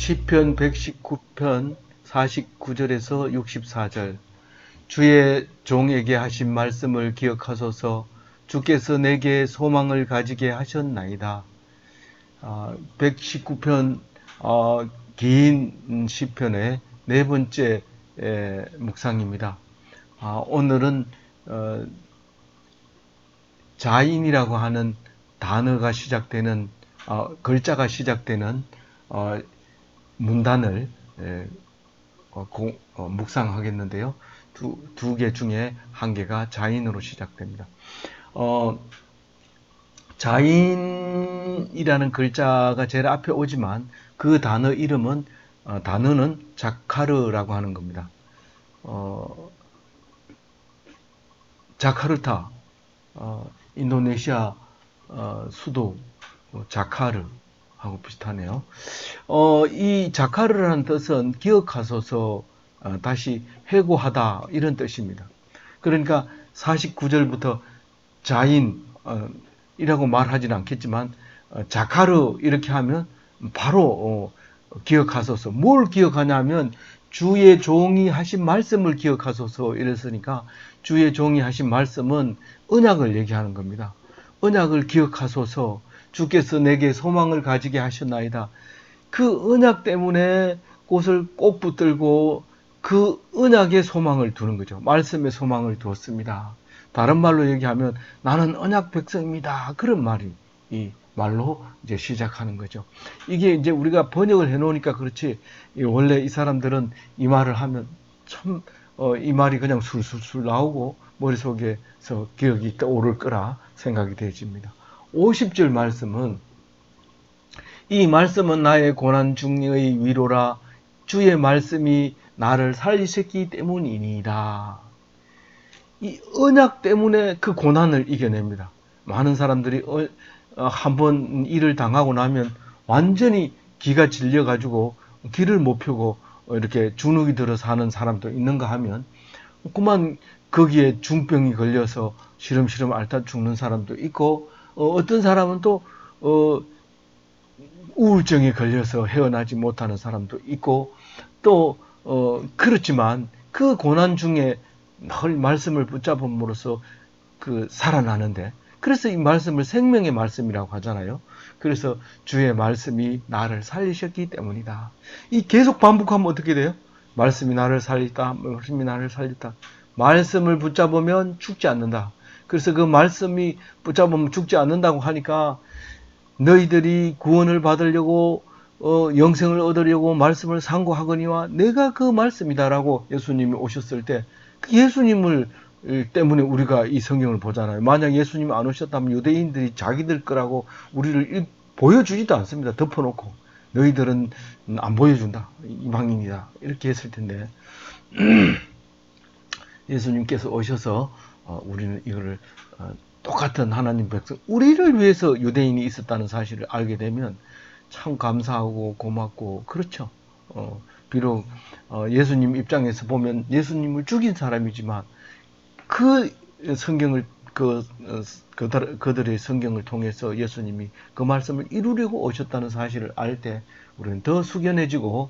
시편 119편 49절에서 64절. 주의 종에게 하신 말씀을 기억하소서. 주께서 내게 소망을 가지게 하셨나이다. 119편 긴 시편의 네 번째 묵상입니다. 오늘은 자인이라고 하는 단어가 시작되는 글자가 시작되는 문단을 묵상하겠는데요. 두 개 중에 한 개가 자인으로 시작됩니다. 자인이라는 글자가 제일 앞에 오지만 그 단어 이름은 단어는 자카르라고 하는 겁니다. 자카르타, 인도네시아 수도 자카르하고 비슷하네요. 이 자카르라는 뜻은 기억하소서, 다시 회고하다, 이런 뜻입니다. 그러니까 49절부터 자인이라고 말하지는 않겠지만 자카르 이렇게 하면 바로 기억하소서. 뭘 기억하냐면 주의 종이 하신 말씀을 기억하소서 이랬으니까 주의 종이 하신 말씀은 언약을 얘기하는 겁니다. 언약을 기억하소서. 주께서 내게 소망을 가지게 하셨나이다. 그 언약 때문에 꽃을 꼭 붙들고 그 언약에 소망을 두는 거죠. 말씀에 소망을 두었습니다. 다른 말로 얘기하면 나는 언약 백성입니다. 그런 말이 이 말로 이제 시작하는 거죠. 이게 이제 우리가 번역을 해놓으니까 그렇지, 원래 이 사람들은 이 말을 하면 참 이 말이 그냥 술술술 나오고 머릿속에서 기억이 떠오를 거라 생각이 되집니다. 50절 말씀은 이 말씀은 나의 고난 중의 위로라. 주의 말씀이 나를 살리셨기 때문이니이다. 이 언약 때문에 그 고난을 이겨냅니다. 많은 사람들이 한번 일을 당하고 나면 완전히 기가 질려가지고 길을 못 펴고 이렇게 주눅이 들어 사는 사람도 있는가 하면 그만 거기에 중병이 걸려서 시름시름 앓다 죽는 사람도 있고, 어떤 사람은 또 우울증에 걸려서 헤어나지 못하는 사람도 있고, 또 그렇지만 그 고난 중에 늘 말씀을 붙잡음으로써 살아나는데, 그래서 이 말씀을 생명의 말씀이라고 하잖아요. 그래서 주의 말씀이 나를 살리셨기 때문이다. 이 계속 반복하면 어떻게 돼요? 말씀이 나를 살리다, 말씀이 나를 살리다. 말씀을 붙잡으면 죽지 않는다. 그래서 그 말씀이 붙잡으면 죽지 않는다고 하니까 너희들이 구원을 받으려고 영생을 얻으려고 말씀을 상고하거니와 내가 그 말씀이다라고 예수님이 오셨을 때 예수님을 때문에 우리가 이 성경을 보잖아요. 만약 예수님이 안 오셨다면 유대인들이 자기들 거라고 우리를 보여주지도 않습니다. 덮어놓고 너희들은 안 보여준다. 이방인이다. 이렇게 했을 텐데 예수님께서 오셔서 우리는 이거를 똑같은 하나님 백성, 우리를 위해서 유대인이 있었다는 사실을 알게 되면 참 감사하고 고맙고 그렇죠. 비록 예수님 입장에서 보면 예수님을 죽인 사람이지만 그 성경을 그들의 성경을 통해서 예수님이 그 말씀을 이루려고 오셨다는 사실을 알 때 우리는 더 숙연해지고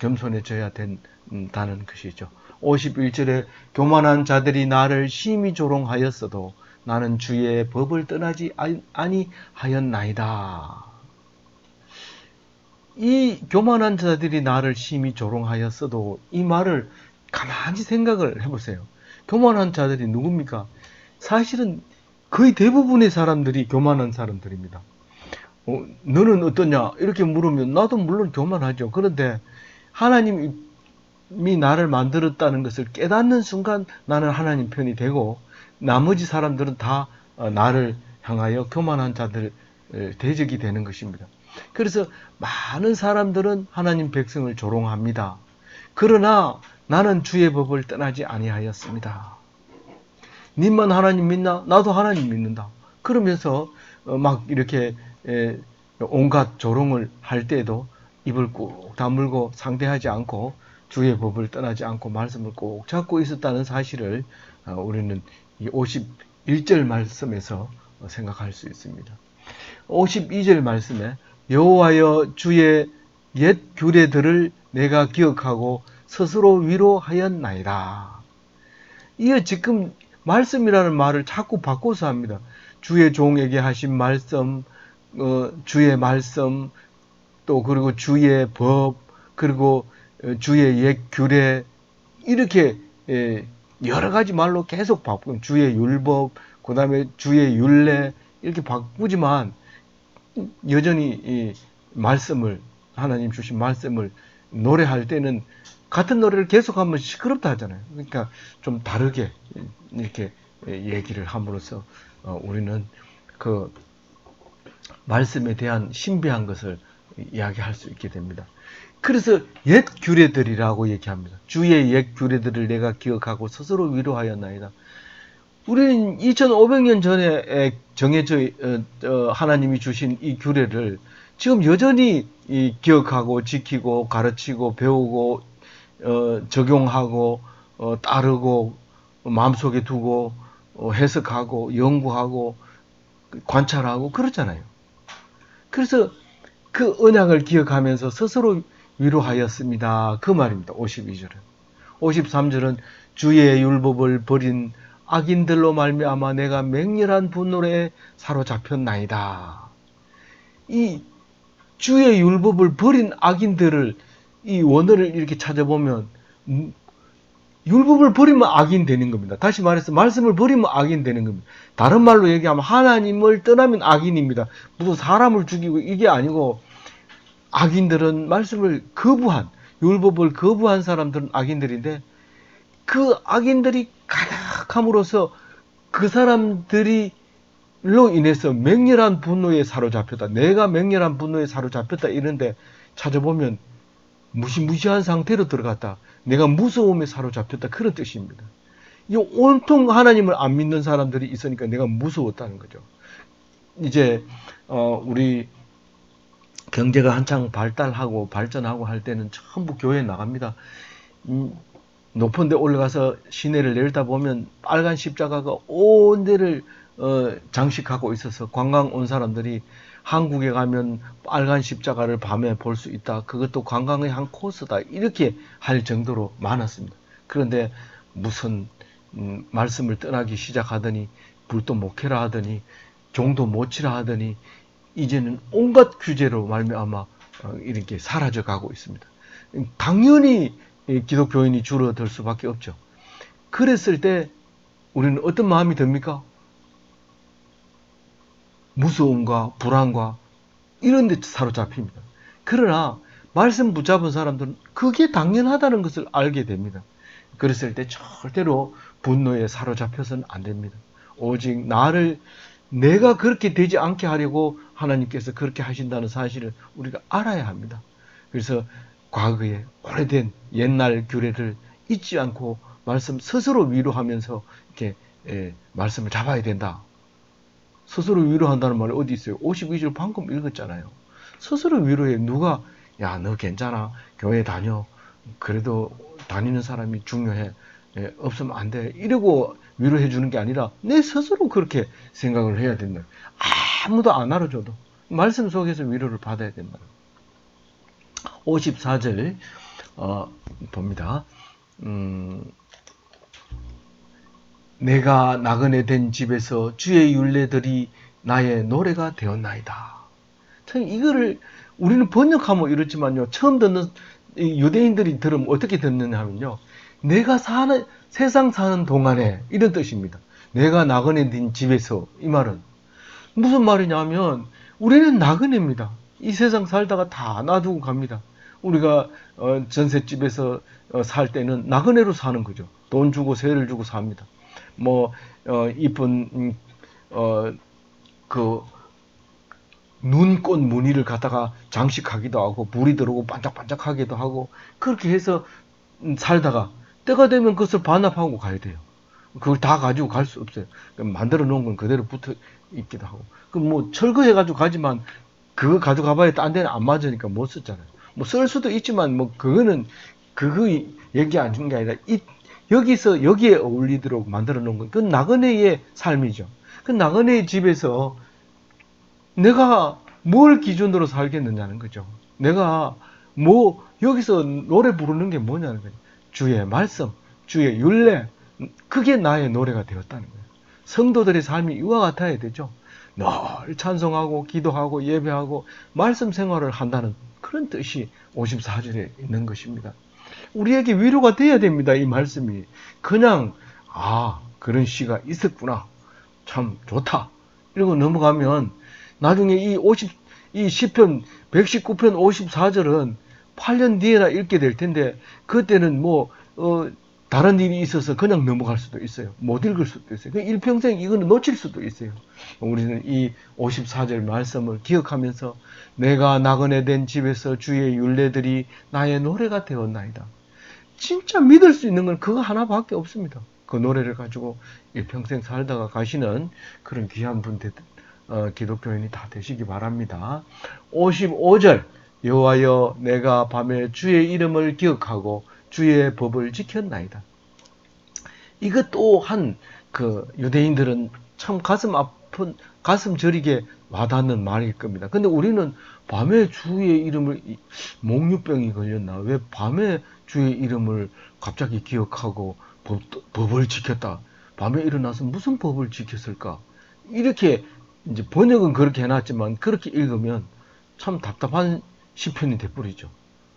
겸손해져야 된다는 것이죠. 51절에 교만한 자들이 나를 심히 조롱하였어도 나는 주의 법을 떠나지 아니하였나이다. 이 교만한 자들이 나를 심히 조롱하였어도 이 말을 가만히 생각을 해보세요. 교만한 자들이 누굽니까? 사실은 거의 대부분의 사람들이 교만한 사람들입니다. 너는 어떠냐? 이렇게 물으면 나도 물론 교만하죠. 그런데 하나님이 나를 만들었다는 것을 깨닫는 순간 나는 하나님 편이 되고 나머지 사람들은 다 나를 향하여 교만한 자들 대적이 되는 것입니다. 그래서 많은 사람들은 하나님 백성을 조롱합니다. 그러나 나는 주의 법을 떠나지 아니하였습니다. 님만 하나님 믿나? 나도 하나님 믿는다. 그러면서 막 이렇게 온갖 조롱을 할 때도 입을 꾹 다물고 상대하지 않고 주의 법을 떠나지 않고 말씀을 꼭 잡고 있었다는 사실을 우리는 이 51절 말씀에서 생각할 수 있습니다. 52절 말씀에 여호와여 주의 옛 규례들을 내가 기억하고 스스로 위로하였나이다. 이게 지금 말씀이라는 말을 자꾸 바꿔서 합니다. 주의 종에게 하신 말씀, 주의 말씀, 또 그리고 주의 법, 그리고 주의 옛 규례, 이렇게 여러 가지 말로 계속 바꾸고, 주의 율법, 그 다음에 주의 율례, 이렇게 바꾸지만 여전히 이 말씀을, 하나님 주신 말씀을 노래할 때는 같은 노래를 계속하면 시끄럽다 하잖아요. 그러니까 좀 다르게 이렇게 얘기를 함으로써 우리는 그 말씀에 대한 신비한 것을 이야기할 수 있게 됩니다. 그래서 옛 규례들이라고 얘기합니다. 주의 옛 규례들을 내가 기억하고 스스로 위로하였나이다. 우리는 2500년 전에 정해져 하나님이 주신 이 규례를 지금 여전히 기억하고 지키고 가르치고 배우고 적용하고 따르고 마음속에 두고 해석하고 연구하고 관찰하고 그렇잖아요. 그래서 그 언약을 기억하면서 스스로 위로하였습니다. 그 말입니다. 52절은. 53절은 주의 율법을 버린 악인들로 말미암아 내가 맹렬한 분노에 사로잡혔나이다. 이 주의 율법을 버린 악인들을, 이 원어를 이렇게 찾아보면 율법을 버리면 악인 되는 겁니다. 다시 말해서 말씀을 버리면 악인 되는 겁니다. 다른 말로 얘기하면 하나님을 떠나면 악인입니다. 무슨 사람을 죽이고 이게 아니고, 악인들은 말씀을 거부한, 율법을 거부한 사람들은 악인들인데, 그 악인들이 가득함으로써 그 사람들이 로 인해서 맹렬한 분노에 사로잡혔다. 내가 맹렬한 분노에 사로잡혔다. 이런데 찾아보면 무시무시한 상태로 들어갔다. 내가 무서움에 사로잡혔다. 그런 뜻입니다. 이 온통 하나님을 안 믿는 사람들이 있으니까 내가 무서웠다는 거죠. 이제 우리 경제가 한창 발달하고 발전하고 할 때는 전부 교회에 나갑니다. 높은 데 올라가서 시내를 내려다 보면 빨간 십자가가 온 데를 장식하고 있어서 관광 온 사람들이 한국에 가면 빨간 십자가를 밤에 볼 수 있다. 그것도 관광의 한 코스다. 이렇게 할 정도로 많았습니다. 그런데 무슨 말씀을 떠나기 시작하더니 불도 못 켜라 하더니 종도 못 치라 하더니 이제는 온갖 규제로 말미암아 이렇게 사라져 가고 있습니다. 당연히 기독교인이 줄어들 수밖에 없죠. 그랬을 때 우리는 어떤 마음이 듭니까? 무서움과 불안과 이런 데 사로잡힙니다. 그러나 말씀 붙잡은 사람들은 그게 당연하다는 것을 알게 됩니다. 그랬을 때 절대로 분노에 사로잡혀서는 안 됩니다. 오직 내가 그렇게 되지 않게 하려고 하나님께서 그렇게 하신다는 사실을 우리가 알아야 합니다. 그래서 과거에 오래된 옛날 규례를 잊지 않고 말씀 스스로 위로하면서 이렇게 말씀을 잡아야 된다. 스스로 위로한다는 말이 어디 있어요? 52절 방금 읽었잖아요. 스스로 위로해. 누가 야, 너 괜찮아. 교회 다녀. 그래도 다니는 사람이 중요해. 없으면 안 돼. 이러고 위로해 주는 게 아니라 내 스스로 그렇게 생각을 해야 된다. 아무도 안 알아줘도 말씀 속에서 위로를 받아야 된다. 54절 봅니다. 내가 나그네 된 집에서 주의 율례들이 나의 노래가 되었나이다. 참 이거를 우리는 번역하면 이렇지만요. 처음 듣는 유대인들이 들으면 어떻게 듣느냐 하면요. 내가 세상 사는 동안에 이런 뜻입니다. 내가 나그네 된 집에서, 이 말은 무슨 말이냐면 우리는 나그네입니다. 이 세상 살다가 다 놔두고 갑니다. 우리가 전셋집에서 살 때는 나그네로 사는 거죠. 돈 주고 세를 주고 삽니다. 이쁜 그 눈꽃 무늬를 갖다가 장식하기도 하고 불이 들어오고 반짝반짝하기도 하고 그렇게 해서 살다가 때가 되면 그것을 반납하고 가야 돼요. 그걸 다 가지고 갈 수 없어요. 만들어 놓은 건 그대로 붙어 있기도 하고. 철거해 가지고 가지만 그거 가져가 봐야 딴 데는 안 맞으니까 못 썼잖아요. 쓸 수도 있지만 그거는 그거 얘기 아닌 게 아니라 여기에 어울리도록 만들어 놓은 건 그건 나그네의 삶이죠. 그 나그네의 집에서 내가 뭘 기준으로 살겠느냐는 거죠. 내가 뭐 여기서 노래 부르는 게 뭐냐는 거예요. 주의 말씀, 주의 율례, 그게 나의 노래가 되었다는 거예요. 성도들의 삶이 이와 같아야 되죠. 늘 찬송하고 기도하고 예배하고 말씀 생활을 한다는 그런 뜻이 54절에 있는 것입니다. 우리에게 위로가 돼야 됩니다. 이 말씀이. 그냥 그런 시가 있었구나. 참 좋다. 이러고 넘어가면 나중에 이 시편 119편 54절은 8년 뒤에나 읽게 될 텐데 그때는 다른 일이 있어서 그냥 넘어갈 수도 있어요. 못 읽을 수도 있어요. 일평생 이거는 놓칠 수도 있어요. 우리는 이 54절 말씀을 기억하면서 내가 나그네 된 집에서 주의 율례들이 나의 노래가 되었나이다. 진짜 믿을 수 있는 건 그거 하나밖에 없습니다. 그 노래를 가지고 일평생 살다가 가시는 그런 귀한 분 기독교인이 다 되시기 바랍니다. 55절 여호와여 내가 밤에 주의 이름을 기억하고 주의 법을 지켰나이다. 이것 또한 유대인들은 참 가슴 저리게 와닿는 말일 겁니다. 근데 우리는 밤에 주의 이름을 몽유병이 걸렸나? 왜 밤에 주의 이름을 갑자기 기억하고 법을 지켰다? 밤에 일어나서 무슨 법을 지켰을까? 이렇게 이제 번역은 그렇게 해놨지만 그렇게 읽으면 참 답답한 시편이 돼버리죠.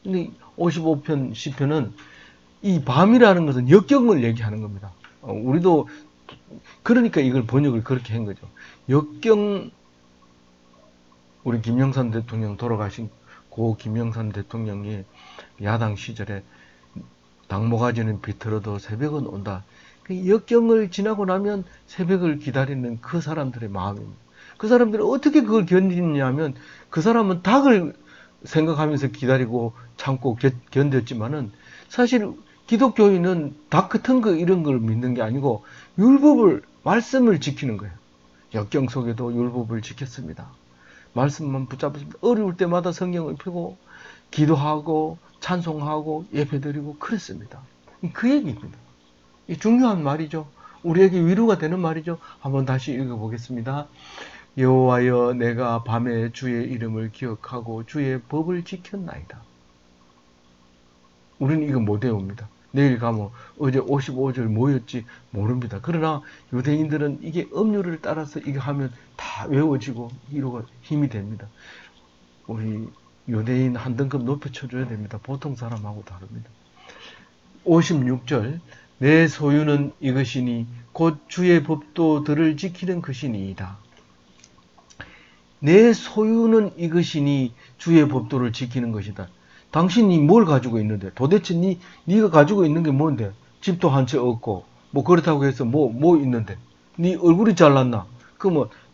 근데 55편 시편은 이 밤이라는 것은 역경을 얘기하는 겁니다. 우리도 그러니까 이걸 번역을 그렇게 한 거죠. 역경, 우리 김영삼 대통령 돌아가신 고 김영삼 대통령이 야당 시절에 당모가지는 비틀어도 새벽은 온다. 역경을 지나고 나면 새벽을 기다리는 그 사람들의 마음입니다. 그 사람들이 어떻게 그걸 견디냐면 그 사람은 닭을 생각하면서 기다리고 참고 견뎠지만은 사실 기독교인은 닭 같은 거 이런 걸 믿는 게 아니고 율법을 말씀을 지키는 거예요. 역경 속에도 율법을 지켰습니다. 말씀만 붙잡았습니다. 어려울 때마다 성경을 펴고 기도하고 찬송하고 예배드리고 그랬습니다. 그 얘기입니다. 이 중요한 말이죠. 우리에게 위로가 되는 말이죠. 한번 다시 읽어보겠습니다. 여호와여 내가 밤에 주의 이름을 기억하고 주의 법을 지켰나이다. 우리는 이거 못 외웁니다. 내일 가면 어제 55절 뭐였지 모릅니다. 그러나 유대인들은 이게 법률을 따라서 이거 하면 다 외워지고 위로가 힘이 됩니다. 우리 유대인 한 등급 높여쳐줘야 됩니다. 보통 사람하고 다릅니다. 56절 내 소유는 이것이니 곧 주의 법도들을 지키는 것이니이다. 내 소유는 이것이니 주의 법도를 지키는 것이다. 당신이 뭘 가지고 있는데 도대체 네가 가지고 있는 게 뭔데? 집도 한 채 없고 그렇다고 해서 뭐 있는데 네 얼굴이 잘났나?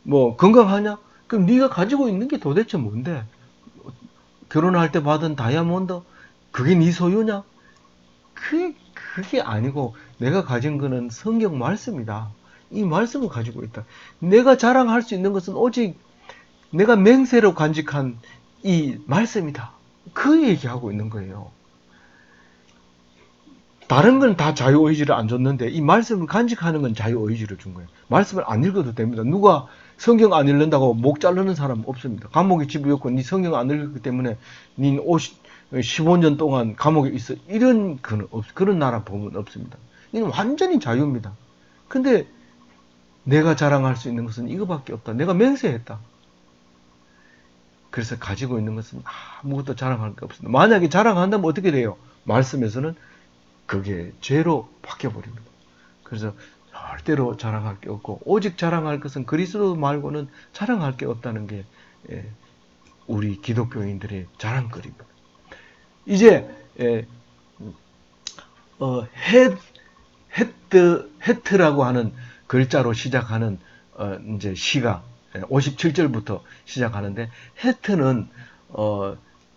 뭐 건강하냐? 그럼 네가 가지고 있는 게 도대체 뭔데? 결혼할 때 받은 다이아몬드? 그게 네 소유냐? 그게 아니고 내가 가진 거는 성경 말씀이다. 이 말씀을 가지고 있다. 내가 자랑할 수 있는 것은 오직 내가 맹세로 간직한 이 말씀이다. 그 얘기하고 있는 거예요. 다른 건 다 자유의지를 안 줬는데 이 말씀을 간직하는 건 자유의지를 준 거예요. 말씀을 안 읽어도 됩니다. 누가 성경 안 읽는다고 목 자르는 사람 없습니다. 감옥에 집이었고 네 성경 안 읽었기 때문에 네 15년 동안 감옥에 있어. 그런 나라 법은 없습니다. 이건 완전히 자유입니다. 근데 내가 자랑할 수 있는 것은 이거밖에 없다. 내가 맹세했다. 그래서 가지고 있는 것은 아무것도 자랑할 게 없습니다. 만약에 자랑한다면 어떻게 돼요? 말씀에서는 그게 죄로 바뀌어버립니다. 그래서 절대로 자랑할 게 없고 오직 자랑할 것은 그리스도 말고는 자랑할 게 없다는 게 우리 기독교인들의 자랑거리입니다. 이제 헤트라고 하는 글자로 시작하는 이제 시가 57절부터 시작하는데 헤트는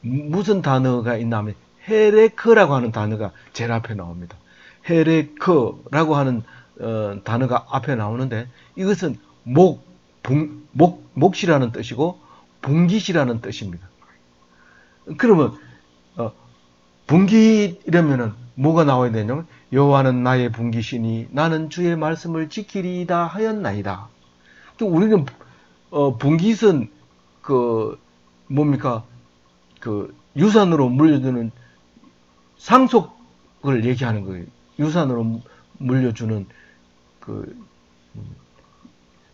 무슨 단어가 있냐면 헤레크라고 하는 단어가 제일 앞에 나옵니다. 헤레크라고 하는 단어가 앞에 나오는데 이것은 몫이라는 뜻이고 분깃이라는 뜻입니다. 그러면 분깃이라면은 뭐가 나와야 되냐면 여호와는 나의 분깃이니 나는 주의 말씀을 지키리이다 하였나이다. 또 우리는 분깃은 뭡니까? 그 유산으로 물려주는 상속을 얘기하는 거예요. 유산으로 물려주는 그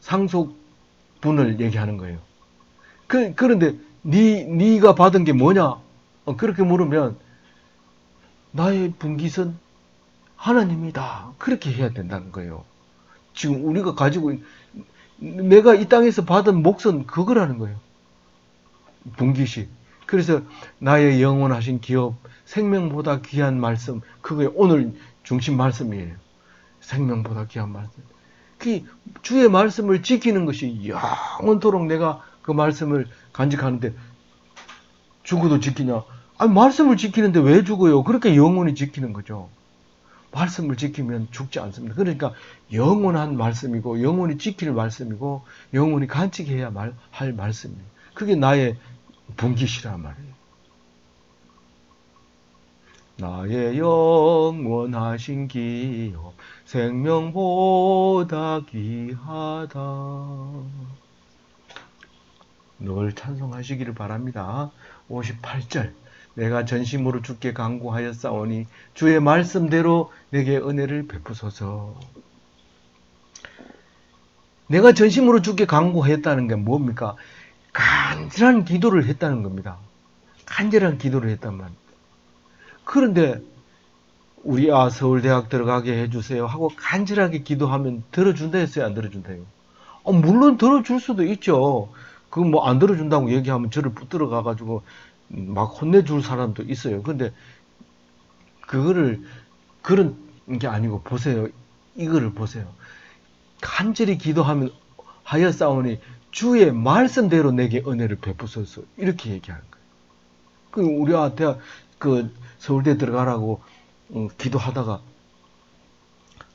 상속분을 얘기하는 거예요. 그런데 네가 받은 게 뭐냐? 그렇게 물으면 나의 분깃은 하나님이다. 그렇게 해야 된다는 거예요. 지금 우리가 가지고 내가 이 땅에서 받은 몫은 그거라는 거예요. 분깃이. 그래서 나의 영원하신 기업, 생명보다 귀한 말씀, 그게 오늘 중심 말씀이에요. 생명보다 귀한 말씀. 그 주의 말씀을 지키는 것이 영원토록 내가 그 말씀을 간직하는데 죽어도 지키냐? 아니, 말씀을 지키는데 왜 죽어요? 그렇게 영원히 지키는 거죠. 말씀을 지키면 죽지 않습니다. 그러니까 영원한 말씀이고 영원히 지킬 말씀이고 영원히 간직해야 할 말씀이에요. 그게 나의 분깃이란 말이에요. 나의 영원하신 기업 생명보다 귀하다. 늘 찬송하시기를 바랍니다. 58절 내가 전심으로 주께 간구하였사오니 주의 말씀대로 내게 은혜를 베푸소서. 내가 전심으로 주께 간구하였다는 게 뭡니까? 간절한 기도를 했다는 겁니다. 간절한 기도를 했단 말입니다. 그런데 우리 서울대학 들어가게 해주세요 하고 간절하게 기도하면 들어준다 했어요? 안 들어준다요? 물론 들어줄 수도 있죠. 그 뭐 안 들어준다고 얘기하면 저를 붙들어 가가지고 막 혼내줄 사람도 있어요. 근데 그거를 그런 게 아니고 보세요. 이거를 보세요. 간절히 기도하면 하였사오니 주의 말씀대로 내게 은혜를 베푸소서. 이렇게 얘기하는 거예요. 그 우리가 대학 그 서울대 들어가라고 기도하다가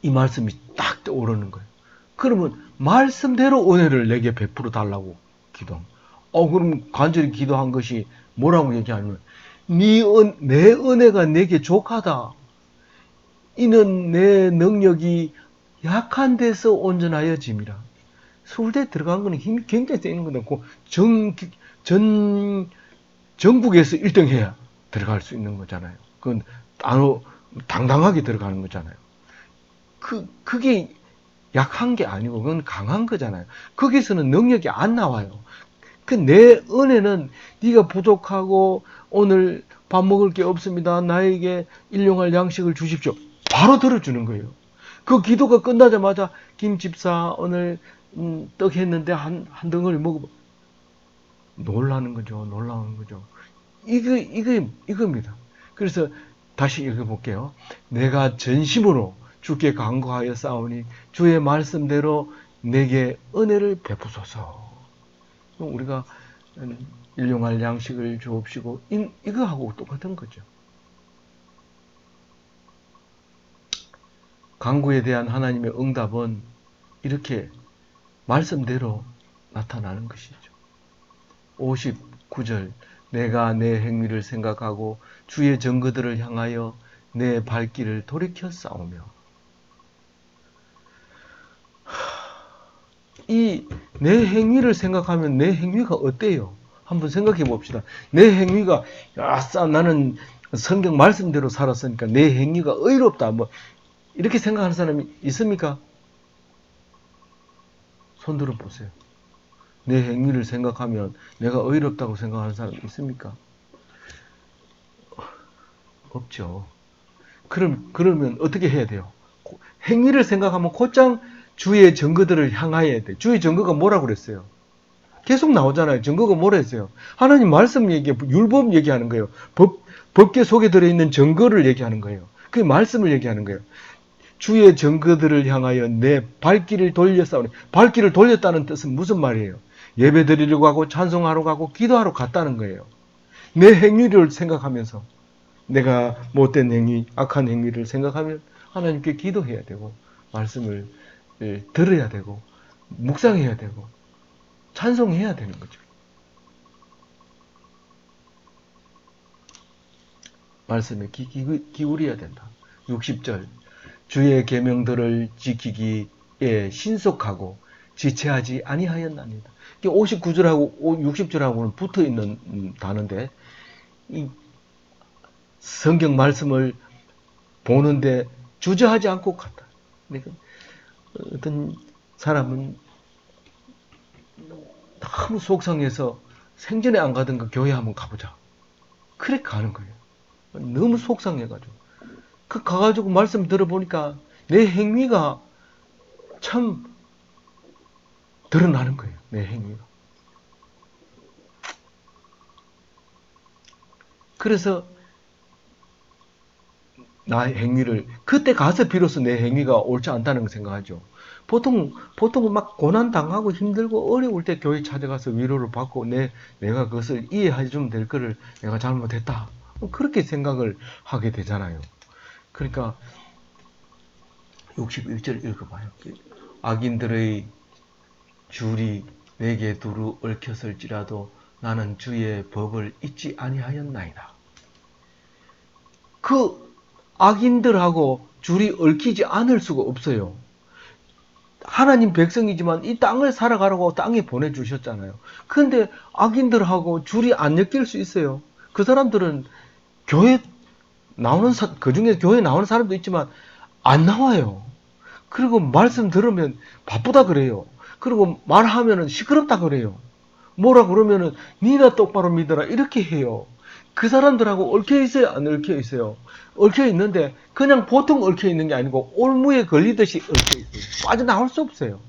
이 말씀이 딱 떠오르는 거예요. 그러면 말씀대로 은혜를 내게 베풀어 달라고 기도합니다. 그럼 간절히 기도한 것이 뭐라고 얘기하냐면 내 은혜가 내게 족하다. 이는 내 능력이 약한 데서 온전하여짐이라. 서울대 들어간 거는 힘이 굉장히 세는 거고 전국에서 1등 해야 들어갈 수 있는 거잖아요. 그건 당당하게 들어가는 거잖아요. 그게 약한 게 아니고 그건 강한 거잖아요. 거기서는 능력이 안 나와요. 내 은혜는 네가 부족하고 오늘 밥 먹을 게 없습니다. 나에게 일용할 양식을 주십시오. 바로 들어주는 거예요. 그 기도가 끝나자마자 김 집사 오늘 떡 했는데 한 덩어리 먹어봐. 놀라는 거죠. 놀라는 거죠. 이겁니다. 그래서 다시 읽어볼게요. 내가 전심으로 주께 간구하여 싸우니 주의 말씀대로 내게 은혜를 베푸소서. 우리가 일용할 양식을 주옵시고 이거하고 똑같은 거죠. 간구에 대한 하나님의 응답은 이렇게 말씀대로 나타나는 것이죠. 59절 내가 내 행위를 생각하고 주의 증거들을 향하여 내 발길을 돌이켜 싸우며 이 내 행위를 생각하면 내 행위가 어때요? 한번 생각해 봅시다. 내 행위가 아싸 나는 성경 말씀대로 살았으니까 내 행위가 의롭다 뭐 이렇게 생각하는 사람이 있습니까? 손 들어 보세요. 내 행위를 생각하면 내가 의롭다고 생각하는 사람 있습니까? 없죠. 그러면 어떻게 해야 돼요? 행위를 생각하면 곧장 주의 증거들을 향하여야 돼. 주의 증거가 뭐라고 그랬어요? 계속 나오잖아요. 증거가 뭐라 했어요? 하나님 말씀 율법 얘기하는 거예요. 법계 속에 들어있는 증거를 얘기하는 거예요. 그 말씀을 얘기하는 거예요. 주의 증거들을 향하여 내 발길을 돌렸사오니 발길을 돌렸다는 뜻은 무슨 말이에요? 예배 드리려고 하고 찬송하러 가고 기도하러 갔다는 거예요. 내 행위를 생각하면서 내가 못된 행위, 악한 행위를 생각하면 하나님께 기도해야 되고 말씀을 들어야 되고 묵상해야 되고 찬송해야 되는 거죠. 말씀에 기울여야 된다. 60절 주의 계명들을 지키기에 신속하고 지체하지 아니하였나이다. 59절하고 60절하고는 붙어있는 단어인데 이 성경 말씀을 보는데 주저하지 않고 갔다. 그러니까 어떤 사람은 너무 속상해서 생전에 안 가던 그 교회 한번 가보자. 그래 가는 거예요. 너무 속상해가지고. 그 가가지고 말씀 들어보니까 내 행위가 참 드러나는 거예요. 내 행위가. 그래서 나의 행위를 그때 가서 비로소 내 행위가 옳지 않다는 걸 생각하죠. 보통은 막 고난 당하고 힘들고 어려울 때 교회 찾아가서 위로를 받고 내가 그것을 이해해 주면 될 거를 내가 잘못했다. 그렇게 생각을 하게 되잖아요. 그러니까 61절 읽어봐요. 악인들의 줄이 내게 두루 얽혔을지라도 나는 주의 법을 잊지 아니하였나이다. 그 악인들하고 줄이 얽히지 않을 수가 없어요. 하나님 백성이지만 이 땅을 살아가라고 땅에 보내주셨잖아요. 그런데 악인들하고 줄이 안 엮일 수 있어요. 그 사람들은 교회 나오는 그 중에 교회 나오는 사람도 있지만 안 나와요. 그리고 말씀 들으면 바쁘다 그래요. 그리고 말하면은 시끄럽다 그래요. 뭐라 그러면은 니나 똑바로 믿어라 이렇게 해요. 그 사람들하고 얽혀 있어요, 안 얽혀 있어요? 얽혀 있는데 그냥 보통 얽혀 있는 게 아니고 올무에 걸리듯이 얽혀 있어요. 빠져나올 수 없어요.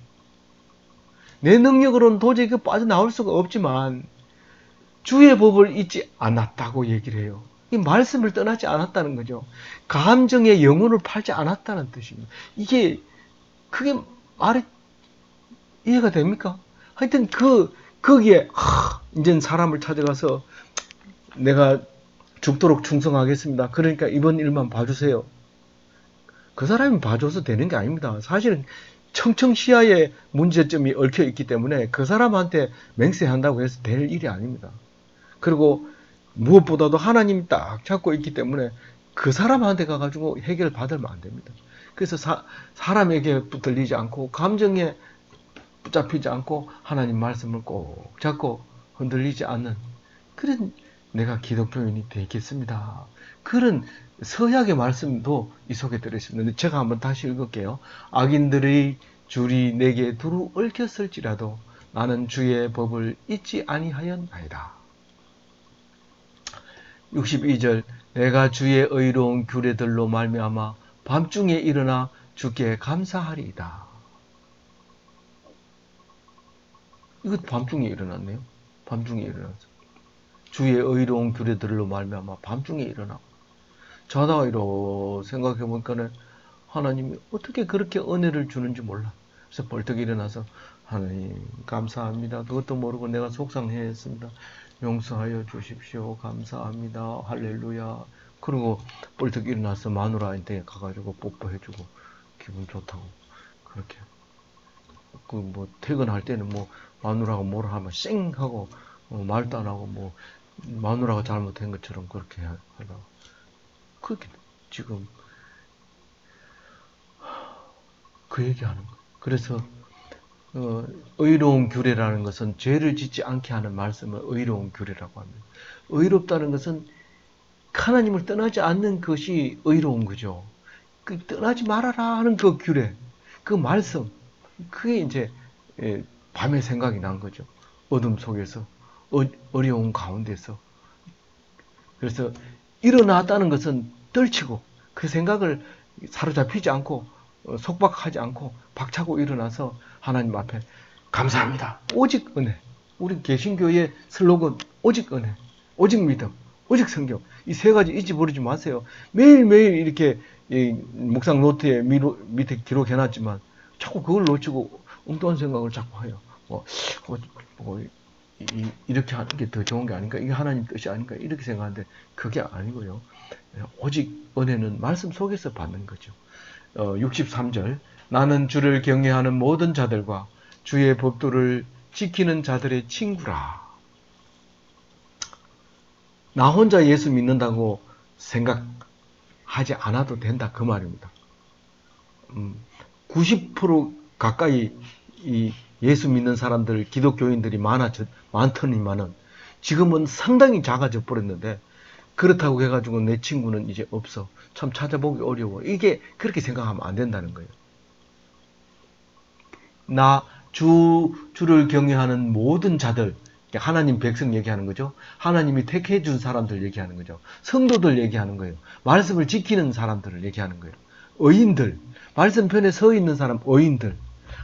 내 능력으로는 도저히 빠져나올 수가 없지만 주의 법을 잊지 않았다고 얘기를 해요. 이 말씀을 떠나지 않았다는 거죠. 감정의 영혼을 팔지 않았다는 뜻입니다. 그게 말이 이해가 됩니까? 하여튼 거기에 이제 사람을 찾아가서 내가 죽도록 충성하겠습니다. 그러니까 이번 일만 봐주세요. 그 사람이 봐줘서 되는 게 아닙니다. 사실은 청청시야에 문제점이 얽혀 있기 때문에 그 사람한테 맹세한다고 해서 될 일이 아닙니다. 그리고 무엇보다도 하나님이 딱 잡고 있기 때문에 그 사람한테 가가지고 해결 받으면 안 됩니다. 그래서 사람에게 붙들리지 않고 감정에 붙잡히지 않고 하나님 말씀을 꼭 잡고 흔들리지 않는 그런 내가 기독교인이 되겠습니다. 그런 서약의 말씀도 이 속에 들어있습니다. 제가 한번 다시 읽을게요. 악인들의 줄이 내게 두루 얽혔을지라도 나는 주의 법을 잊지 아니하였나이다. 62절 내가 주의 의로운 규례들로 말미암아 밤중에 일어나 주께 감사하리이다. 이것 밤중에 일어났네요. 밤중에 일어났어. 주의 의로운 규례들로 말미암아 밤중에 일어나고 자다가 이러 생각해보니까 하나님이 어떻게 그렇게 은혜를 주는지 몰라. 그래서 벌떡 일어나서 하나님 감사합니다. 그것도 모르고 내가 속상해했습니다. 용서하여 주십시오. 감사합니다. 할렐루야. 그리고 벌떡 일어나서 마누라한테 가가지고 뽀뽀해주고 기분 좋다고 그렇게. 퇴근할 때는 마누라가 뭐라 하면 쌩 하고 말도 안 하고 마누라가 잘못한 것처럼 그렇게 하려고. 그렇게 지금 그 얘기하는 거예요. 그래서 의로운 규례라는 것은 죄를 짓지 않게 하는 말씀을 의로운 규례라고 합니다. 의롭다는 것은 하나님을 떠나지 않는 것이 의로운 거죠. 떠나지 말아라 하는 그 규례, 그 말씀, 그게 이제 밤에 생각이 난 거죠. 어둠 속에서, 어려운 가운데서. 그래서 일어났다는 것은 떨치고 그 생각을 사로잡히지 않고 속박하지 않고 박차고 일어나서 하나님 앞에 감사합니다. 오직 은혜. 우리 개신교의 슬로건 오직 은혜, 오직 믿음, 오직 성경. 이 세 가지 잊어버리지 마세요. 매일매일 이렇게 묵상 노트에 밑에 기록해놨지만 자꾸 그걸 놓치고 엉뚱한 생각을 자꾸 해요. 이렇게 하는 게 더 좋은 게 아닌가? 이게 하나님 뜻이 아닌가? 이렇게 생각하는데 그게 아니고요. 오직 은혜는 말씀 속에서 받는 거죠. 63절 나는 주를 경외하는 모든 자들과 주의 법도를 지키는 자들의 친구라. 나 혼자 예수 믿는다고 생각하지 않아도 된다 그 말입니다. 90% 가까이 이 예수 믿는 사람들 기독교인들이 많더니만은 지금은 상당히 작아져 버렸는데 그렇다고 해가지고 내 친구는 이제 없어. 참 찾아보기 어려워. 이게 그렇게 생각하면 안 된다는 거예요. 주를 경외하는 모든 자들, 하나님 백성 얘기하는 거죠. 하나님이 택해 준 사람들 얘기하는 거죠. 성도들 얘기하는 거예요. 말씀을 지키는 사람들을 얘기하는 거예요. 의인들, 말씀 편에 서 있는 사람, 의인들,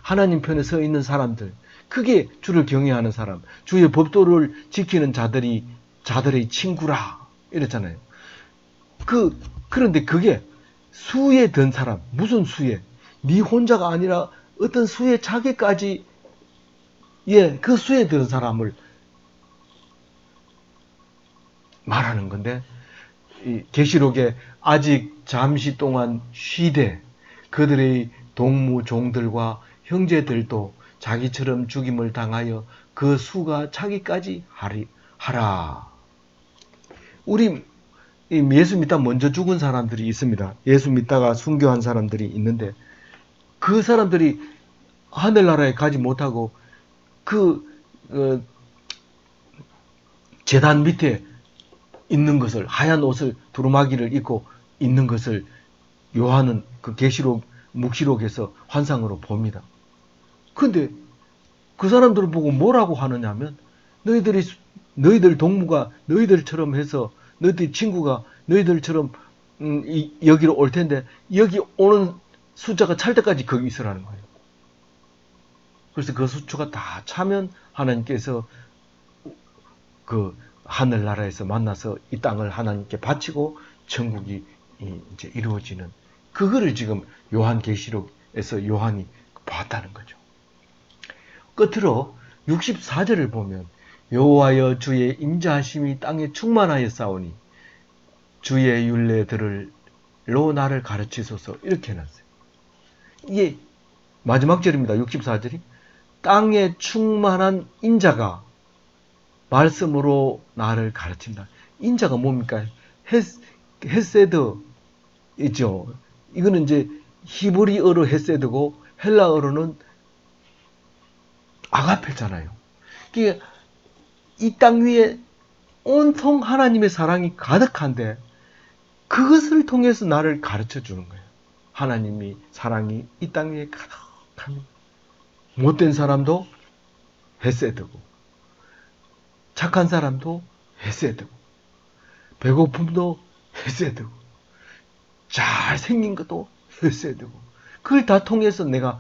하나님 편에 서 있는 사람들, 그게 주를 경외하는 사람, 주의 법도를 지키는 자들의 친구라 이랬잖아요. 그런데 그게 수에 든 사람, 무슨 수에? 네 혼자가 아니라 어떤 수의 자기까지, 그 수에 든 사람을 말하는 건데, 이 계시록에 아직 잠시 동안 쉬되 그들의 동무 종들과 형제들도 자기처럼 죽임을 당하여 그 수가 차기까지 하라. 우리 예수 믿다 먼저 죽은 사람들이 있습니다. 예수 믿다가 순교한 사람들이 있는데 그 사람들이 하늘나라에 가지 못하고 그 제단 밑에 있는 것을, 하얀 옷을 두루마기를 입고 있는 것을 요한은 그 계시록 묵시록에서 환상으로 봅니다. 근데 그 사람들을 보고 뭐라고 하느냐면 너희들 동무가 너희들처럼 해서 너희들 친구가 너희들처럼 여기로 올 텐데 여기 오는 숫자가 찰 때까지 거기 있으라는 거예요. 그래서 그 숫자가 다 차면 하나님께서 그 하늘나라에서 만나서 이 땅을 하나님께 바치고 천국이 이제 이루어지는, 그거를 지금 요한계시록에서 요한이 봤다는 거죠. 끝으로 64절을 보면 여호와여 주의 인자하심이 땅에 충만하여 싸우니 주의 율례들로 나를 가르치소서, 이렇게 해놨어요. 이게 마지막 절입니다. 64절이 땅에 충만한 인자가 말씀으로 나를 가르친다. 인자가 뭡니까? 헤세드 있죠. 이거는 이제 히브리어로 헤세드고 헬라어로는 아가페잖아요. 그러니까 이 땅 위에 온통 하나님의 사랑이 가득한데 그것을 통해서 나를 가르쳐 주는 거예요. 하나님이 사랑이 이 땅 위에 가득합니다. 못된 사람도 헤세드고 착한 사람도 헤세드고 배고픔도 헤세드고 잘생긴 것도 헤세드고 그걸 다 통해서 내가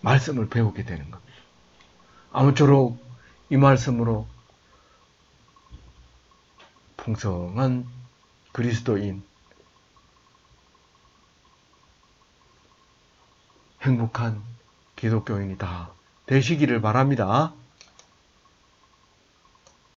말씀을 배우게 되는 겁니다. 아무쪼록 이 말씀으로 풍성한 그리스도인, 행복한 기독교인이 다 되시기를 바랍니다.